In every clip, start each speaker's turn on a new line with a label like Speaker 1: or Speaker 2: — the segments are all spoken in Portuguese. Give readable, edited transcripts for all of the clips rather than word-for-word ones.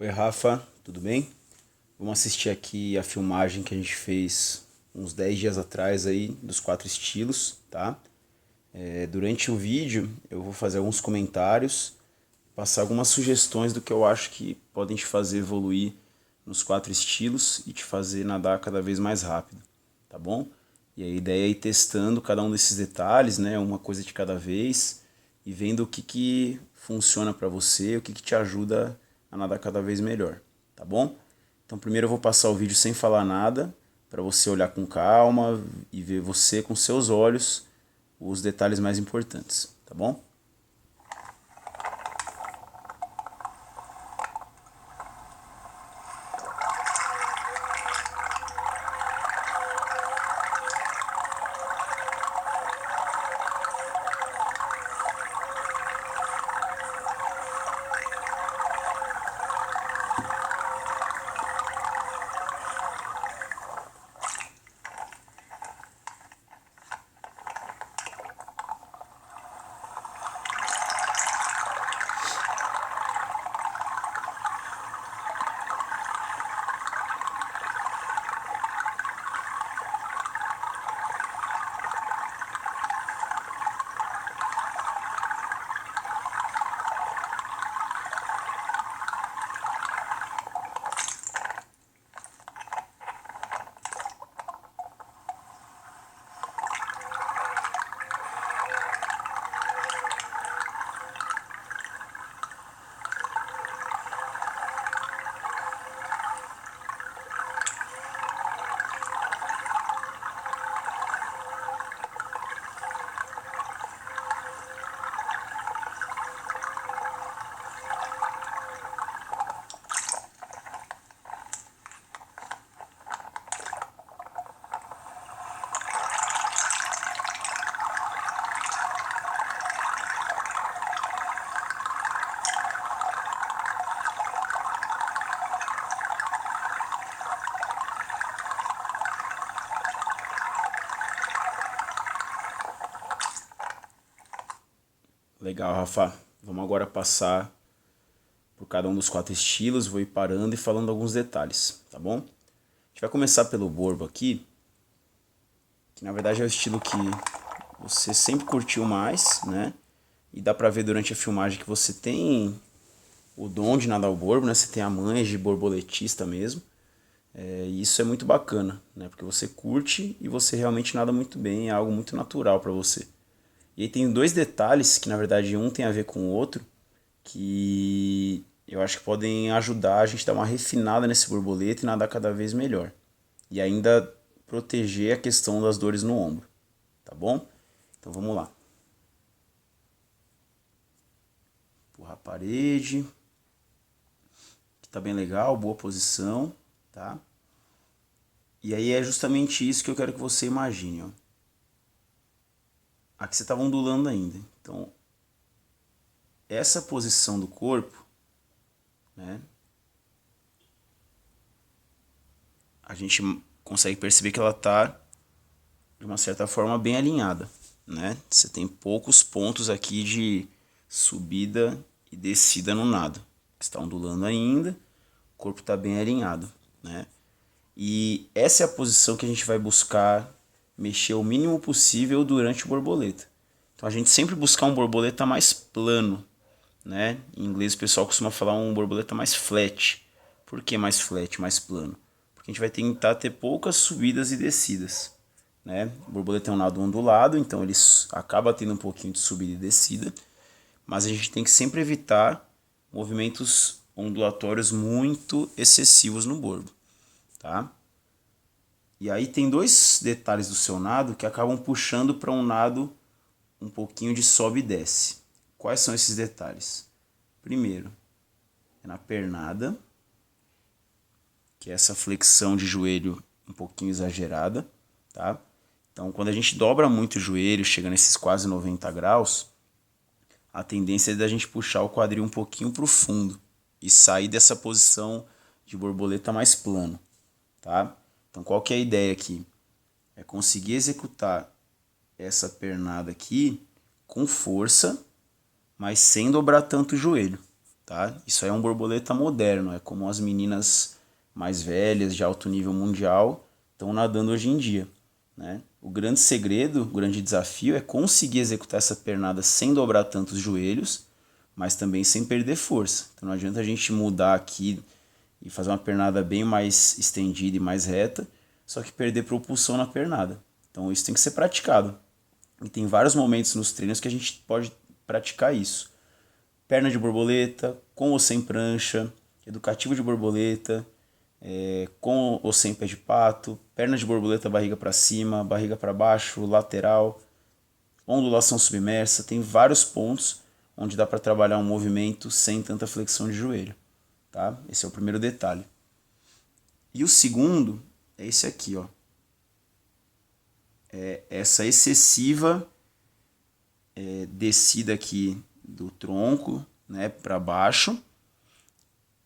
Speaker 1: Oi, Rafa, tudo bem? Vamos assistir aqui a filmagem que a gente fez uns 10 dias atrás aí dos quatro estilos, tá? Durante o vídeo eu vou fazer alguns comentários, passar algumas sugestões do que eu acho que podem te fazer evoluir nos quatro estilos e te fazer nadar cada vez mais rápido, tá bom? E a ideia é ir testando cada um desses detalhes, né? Uma coisa de cada vez e vendo o que funciona para você, o que te ajuda a nadar cada vez melhor, tá bom? Então primeiro eu vou passar o vídeo sem falar nada, para você olhar com calma e ver você com seus olhos os detalhes mais importantes, tá bom? Legal, Rafa. Vamos agora passar por cada um dos quatro estilos, vou ir parando e falando alguns detalhes, tá bom? A gente vai começar pelo borbo aqui, que na verdade é o estilo que você sempre curtiu mais, né? E dá pra ver durante a filmagem que você tem o dom de nadar o borbo, né? Você tem a manha de borboletista mesmo. E isso é muito bacana, né? Porque você curte e você realmente nada muito bem, é algo muito natural pra você. E aí tem dois detalhes que na verdade um tem a ver com o outro, que eu acho que podem ajudar a gente a dar uma refinada nesse borboleta e nadar cada vez melhor. E ainda proteger a questão das dores no ombro, tá bom? Então vamos lá. Empurrar a parede, que tá bem legal, boa posição, tá? E aí é justamente isso que eu quero que você imagine, ó. Aqui você estava ondulando ainda. Então, essa posição do corpo, né? A gente consegue perceber que ela está de uma certa forma bem alinhada, né? Você tem poucos pontos aqui de subida e descida no nado. Está ondulando ainda, o corpo está bem alinhado, né? E essa é a posição que a gente vai buscar mexer o mínimo possível durante o borboleta. Então a gente sempre buscar um borboleta mais plano, né? Em inglês o pessoal costuma falar um borboleta mais flat. Por que mais flat, mais plano? Porque a gente vai tentar ter poucas subidas e descidas, né? O borboleta é um nado ondulado, então ele acaba tendo um pouquinho de subida e descida, mas a gente tem que sempre evitar movimentos ondulatórios muito excessivos no borbo, tá? E aí tem dois detalhes do seu nado que acabam puxando para um nado um pouquinho de sobe e desce. Quais são esses detalhes? Primeiro, é na pernada, que é essa flexão de joelho um pouquinho exagerada, tá? Então, quando a gente dobra muito o joelho, chega nesses quase 90 graus, a tendência é da gente puxar o quadril um pouquinho para o fundo e sair dessa posição de borboleta mais plano, tá? Então, qual que é a ideia aqui? É conseguir executar essa pernada aqui com força, mas sem dobrar tanto o joelho, tá? Isso aí é um borboleta moderno, é como as meninas mais velhas, de alto nível mundial, estão nadando hoje em dia, né? O grande segredo, o grande desafio é conseguir executar essa pernada sem dobrar tanto os joelhos, mas também sem perder força. Então não adianta a gente mudar aqui e fazer uma pernada bem mais estendida e mais reta, só que perder propulsão na pernada. Então isso tem que ser praticado. E tem vários momentos nos treinos que a gente pode praticar isso. Perna de borboleta, com ou sem prancha, educativo de borboleta, com ou sem pé de pato, perna de borboleta, barriga para cima, barriga para baixo, lateral, ondulação submersa. Tem vários pontos onde dá para trabalhar um movimento sem tanta flexão de joelho. Tá? Esse é o primeiro detalhe. E o segundo é esse aqui, ó. É essa excessiva descida aqui do tronco, né, para baixo,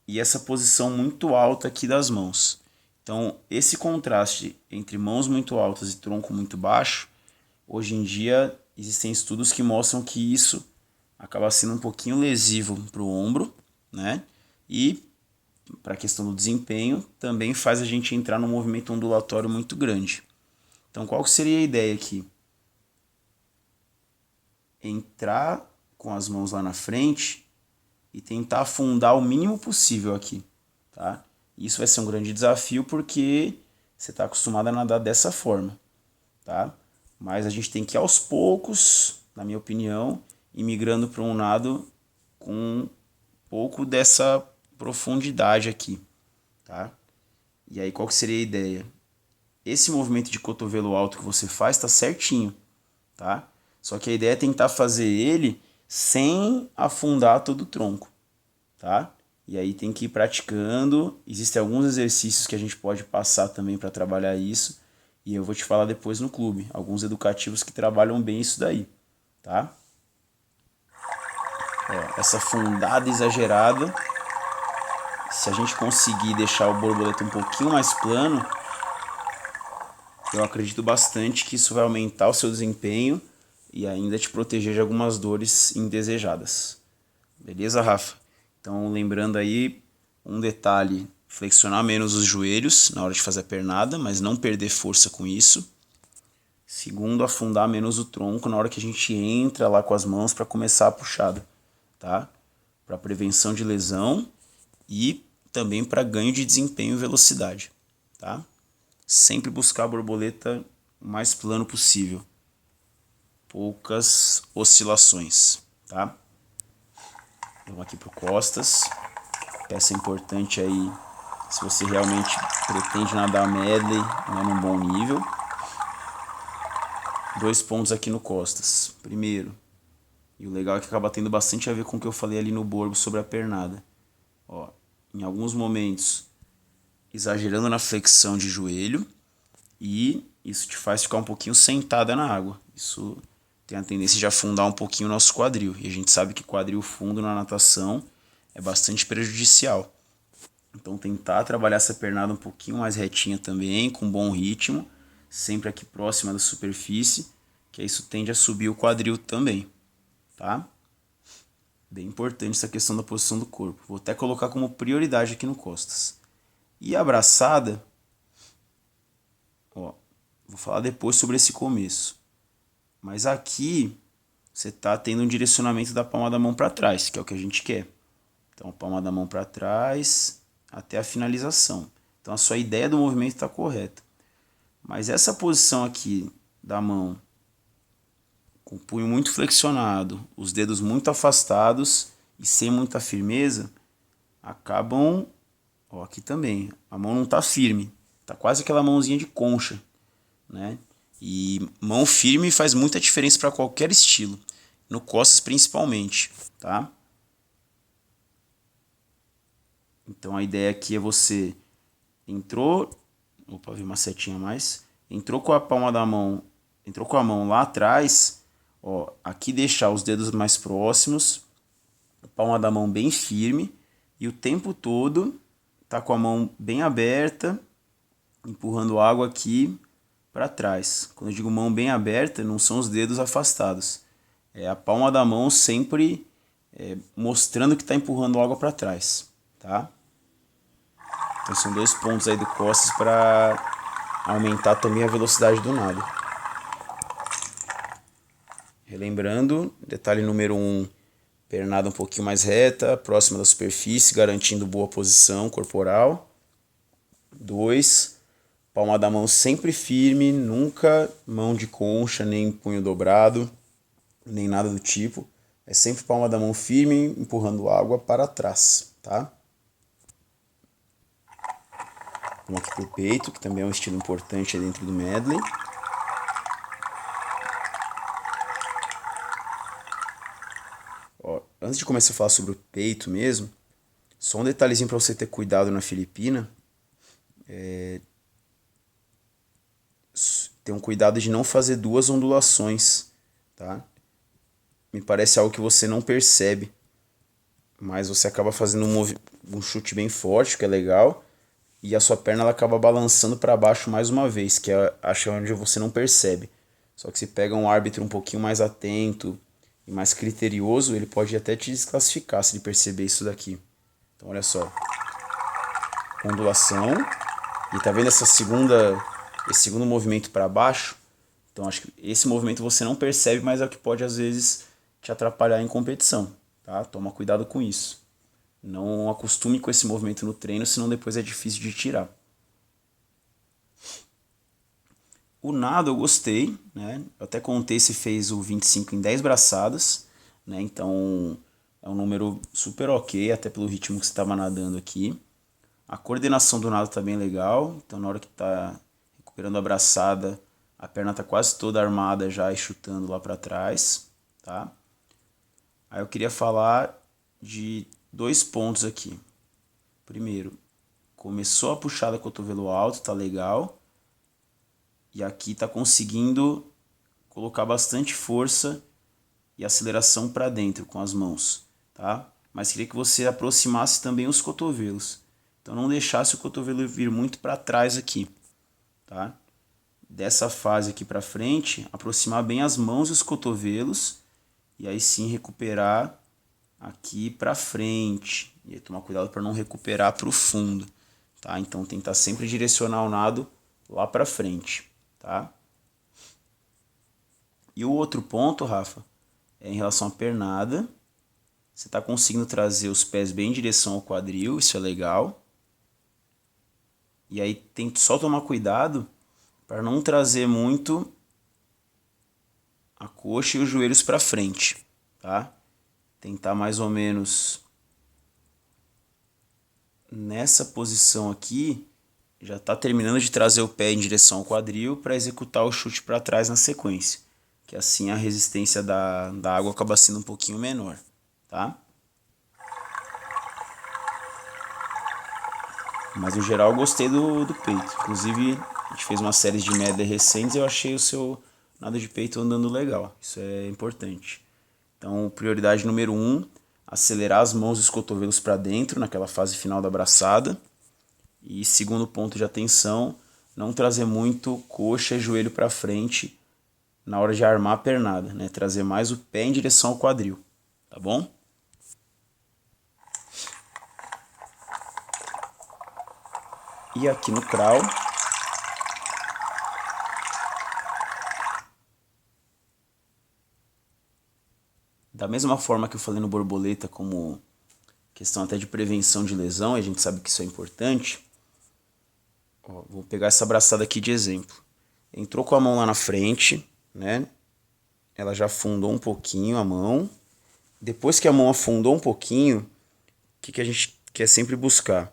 Speaker 1: e essa posição muito alta aqui das mãos. Então, esse contraste entre mãos muito altas e tronco muito baixo, hoje em dia existem estudos que mostram que isso acaba sendo um pouquinho lesivo para o ombro, né? E para a questão do desempenho, também faz a gente entrar num movimento ondulatório muito grande. Então, qual que seria a ideia aqui? Entrar com as mãos lá na frente e tentar afundar o mínimo possível aqui, tá? Isso vai ser um grande desafio porque você está acostumado a nadar dessa forma, tá? Mas a gente tem que ir aos poucos, na minha opinião, ir migrando para um nado com um pouco dessa profundidade aqui, tá? E aí qual que seria a ideia? Esse movimento de cotovelo alto que você faz está certinho, tá? Só que a ideia é tentar fazer ele sem afundar todo o tronco, tá? E aí tem que ir praticando. Existem alguns exercícios que a gente pode passar também para trabalhar isso. E eu vou te falar depois no clube. Alguns educativos que trabalham bem isso daí, tá? Ó, essa afundada exagerada. Se a gente conseguir deixar o borboleta um pouquinho mais plano, eu acredito bastante que isso vai aumentar o seu desempenho e ainda te proteger de algumas dores indesejadas. Beleza, Rafa? Então, lembrando aí, um detalhe, flexionar menos os joelhos na hora de fazer a pernada, mas não perder força com isso. Segundo, afundar menos o tronco na hora que a gente entra lá com as mãos para começar a puxada, tá? Para prevenção de lesão e também para ganho de desempenho e velocidade, tá? Sempre buscar a borboleta o mais plano possível. Poucas oscilações, tá? Vamos aqui pro costas. Peça importante aí, se você realmente pretende nadar medley, né, num bom nível. 2 pontos aqui no costas. Primeiro, e o legal é que acaba tendo bastante a ver com o que eu falei ali no borbo sobre a pernada. Ó, em alguns momentos, exagerando na flexão de joelho, e isso te faz ficar um pouquinho sentada na água. Isso tem a tendência de afundar um pouquinho o nosso quadril. E a gente sabe que quadril fundo na natação é bastante prejudicial. Então tentar trabalhar essa pernada um pouquinho mais retinha também, com bom ritmo, sempre aqui próxima da superfície, que isso tende a subir o quadril também, tá? Bem importante essa questão da posição do corpo. Vou até colocar como prioridade aqui no costas. E a abraçada, ó, vou falar depois sobre esse começo. Mas aqui você está tendo um direcionamento da palma da mão para trás, que é o que a gente quer. Então, palma da mão para trás até a finalização. Então, a sua ideia do movimento está correta. Mas essa posição aqui da mão, com o punho muito flexionado, os dedos muito afastados e sem muita firmeza, acabam... Ó, aqui também, a mão não está firme. Está quase aquela mãozinha de concha, né? E mão firme faz muita diferença para qualquer estilo, no costas principalmente, tá? Então a ideia aqui é você entrou, opa, vi uma setinha a mais, entrou com a palma da mão, entrou com a mão lá atrás, ó, aqui deixar os dedos mais próximos, a palma da mão bem firme e o tempo todo tá com a mão bem aberta, empurrando água aqui para trás. Quando eu digo mão bem aberta, não são os dedos afastados. É a palma da mão sempre mostrando que está empurrando água para trás, tá? Então são 2 pontos aí do costas para aumentar também a velocidade do nado. Relembrando, detalhe número 1, pernada um pouquinho mais reta, próxima da superfície, garantindo boa posição corporal. 2, palma da mão sempre firme, nunca mão de concha, nem punho dobrado, nem nada do tipo. É sempre palma da mão firme, empurrando água para trás, tá? Vamos aqui pro peito, que também é um estilo importante dentro do medley. Ó, antes de começar a falar sobre o peito mesmo, só um detalhezinho para você ter cuidado na Filipina. Ter um cuidado de não fazer 2 ondulações, tá? Me parece algo que você não percebe, mas você acaba fazendo um chute bem forte, que é legal, e a sua perna ela acaba balançando para baixo mais uma vez, que acho onde você não percebe. Só que se pega um árbitro um pouquinho mais atento e mais criterioso, ele pode até te desclassificar se ele perceber isso daqui. Então olha só, ondulação, e tá vendo esse segundo movimento para baixo? Então acho que esse movimento você não percebe, mas é o que pode às vezes te atrapalhar em competição, tá? Toma cuidado com isso. Não acostume com esse movimento no treino, senão depois é difícil de tirar. O nado eu gostei, né? Eu até contei se fez o 25 em 10 braçadas, né? Então é um número super ok, até pelo ritmo que você estava nadando aqui. A coordenação do nado tá bem legal, então na hora que tá recuperando a braçada, a perna tá quase toda armada já e chutando lá para trás, tá? Aí eu queria falar de 2 pontos aqui. Primeiro, começou a puxada cotovelo alto, tá legal. E aqui tá conseguindo colocar bastante força e aceleração para dentro com as mãos, tá? Mas queria que você aproximasse também os cotovelos. Então não deixasse o cotovelo vir muito para trás aqui, tá? Dessa fase aqui para frente, aproximar bem as mãos e os cotovelos e aí sim recuperar aqui para frente. E aí tomar cuidado para não recuperar para o fundo, tá? Então tentar sempre direcionar o nado lá para frente, tá? E o outro ponto, Rafa, é em relação à pernada. Você está conseguindo trazer os pés bem em direção ao quadril, isso é legal. E aí tem que só tomar cuidado para não trazer muito a coxa e os joelhos para frente, tá? Tentar mais ou menos nessa posição aqui, já está terminando de trazer o pé em direção ao quadril para executar o chute para trás na sequência, que assim a resistência da água acaba sendo um pouquinho menor, tá? Mas no geral eu gostei do peito, inclusive a gente fez uma série de medley recentes e eu achei o seu nado de peito andando legal, isso é importante. Então prioridade número 1, acelerar as mãos e os cotovelos para dentro naquela fase final da braçada. E segundo ponto de atenção, não trazer muito coxa e joelho para frente na hora de armar a pernada, né? Trazer mais o pé em direção ao quadril, tá bom? E aqui no crawl, da mesma forma que eu falei no borboleta, como questão até de prevenção de lesão, a gente sabe que isso é importante. Ó, vou pegar essa braçada aqui de exemplo. Entrou com a mão lá na frente, né? Ela já afundou um pouquinho a mão. Depois que a mão afundou um pouquinho, o que a gente quer sempre buscar?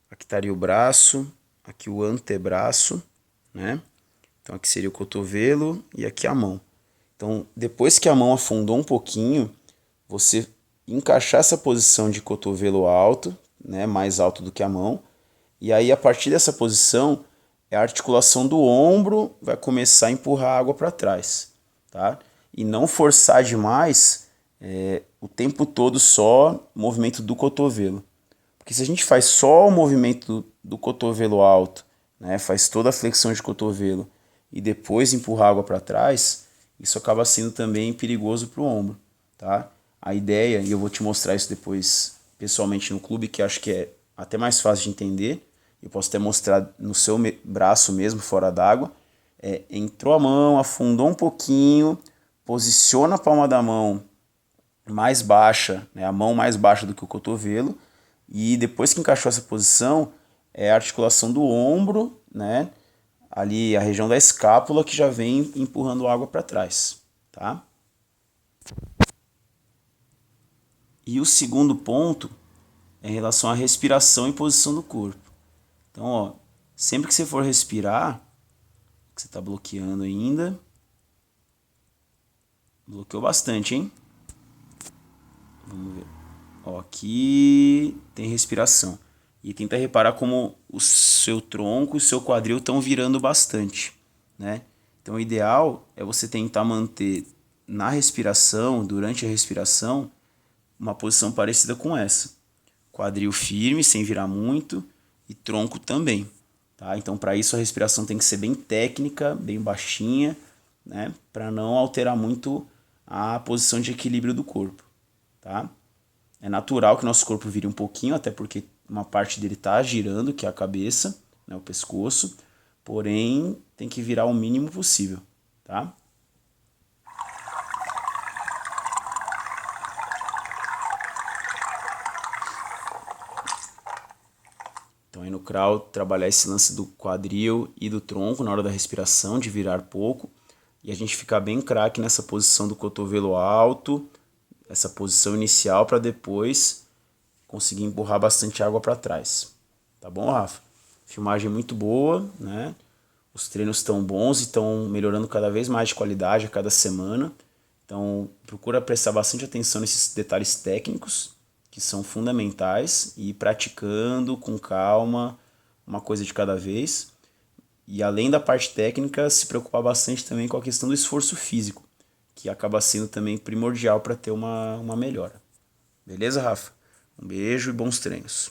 Speaker 1: Aqui estaria o braço, aqui o antebraço, né? Então aqui seria o cotovelo e aqui a mão. Então depois que a mão afundou um pouquinho, você encaixar essa posição de cotovelo alto, né? Mais alto do que a mão. E aí a partir dessa posição, a articulação do ombro vai começar a empurrar a água para trás, tá? E não forçar demais o tempo todo só o movimento do cotovelo. Porque se a gente faz só o movimento do cotovelo alto, né, faz toda a flexão de cotovelo e depois empurrar a água para trás, isso acaba sendo também perigoso para o ombro, tá? A ideia, e eu vou te mostrar isso depois pessoalmente no clube, que acho que é até mais fácil de entender, eu posso até mostrar no seu braço mesmo, fora d'água, entrou a mão, afundou um pouquinho, posiciona a palma da mão mais baixa, né, a mão mais baixa do que o cotovelo, e depois que encaixou essa posição, é a articulação do ombro, né, ali a região da escápula que já vem empurrando água para trás, tá? E o segundo ponto é em relação à respiração e posição do corpo. Então, ó, sempre que você for respirar, que você está bloqueando ainda, bloqueou bastante, hein? Vamos ver. Ó, aqui tem respiração. E tenta reparar como o seu tronco e o seu quadril estão virando bastante, né? Então, o ideal é você tentar manter na respiração, durante a respiração, uma posição parecida com essa. Quadril firme, sem virar muito, e tronco também, tá? Então, para isso, a respiração tem que ser bem técnica, bem baixinha, né? Para não alterar muito a posição de equilíbrio do corpo, tá? É natural que nosso corpo vire um pouquinho, até porque uma parte dele está girando, que é a cabeça, né, o pescoço, porém tem que virar o mínimo possível, tá? Então aí no crawl, trabalhar esse lance do quadril e do tronco na hora da respiração, de virar pouco, e a gente ficar bem craque nessa posição do cotovelo alto, essa posição inicial, para depois conseguir empurrar bastante água para trás. Tá bom, Rafa? Filmagem muito boa, né? Os treinos estão bons e estão melhorando cada vez mais de qualidade a cada semana. Então, procura prestar bastante atenção nesses detalhes técnicos, que são fundamentais, e ir praticando com calma, uma coisa de cada vez. E além da parte técnica, se preocupar bastante também com a questão do esforço físico, que acaba sendo também primordial para ter uma melhora. Beleza, Rafa? Um beijo e bons treinos.